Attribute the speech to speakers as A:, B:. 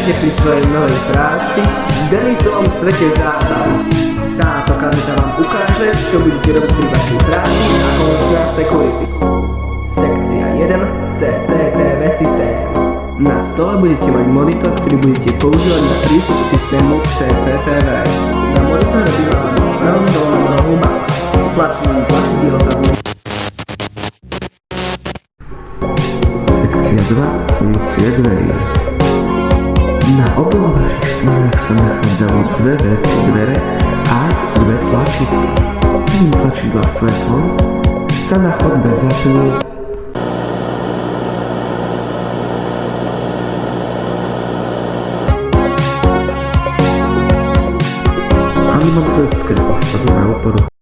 A: Vítajte pri svojej novej práci v Denisovom svete zábav. Táto kazeta vám ukáže, čo budete robiť pri vašej práci ako nočná security. Sekcia 1. CCTV systém. Na stole budete mať monitor, ktorý budete používať na prístup k systému CCTV. Na monitore by mala byť v pravom dolnom rohu mapa. Stlačením tlačidel zaznamená. Sekcia 2. Funkcie dverí. Na oboch vašich stranách sa nachádzajú dve veľké dvere a dve tlačidlá. Tým tlačidla svetlom sa na chodbe zapne animatorické postavy na oporu.